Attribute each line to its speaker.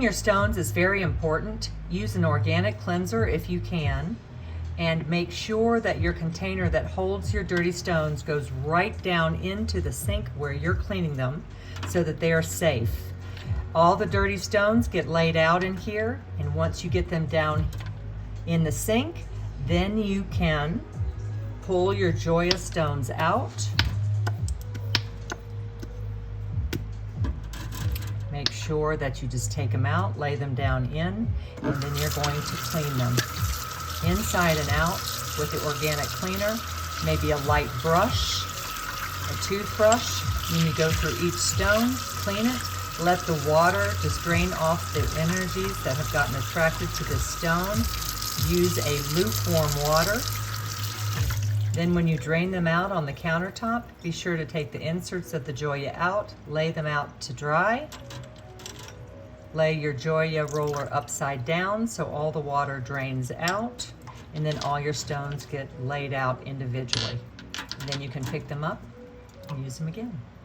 Speaker 1: your stones is very important. Use an organic cleanser if you can, and make sure that your container that holds your dirty stones goes right down into the sink where you're cleaning them so that they are safe. All the dirty stones get laid out in here, and once you get them down in the sink, then you can pull your Joya stones out. Make sure that you just take them out, lay them down in, and then you're going to clean them inside and out with the organic cleaner, maybe a light brush, a toothbrush. When you go through each stone, clean it, let the water just drain off the energies that have gotten attracted to this stone. Use a lukewarm water. Then when you drain them out on the countertop, be sure to take the inserts of the Joya out, lay them out to dry. Lay your Joya roller upside down so all the water drains out, and then all your stones get laid out individually. And then you can pick them up and use them again.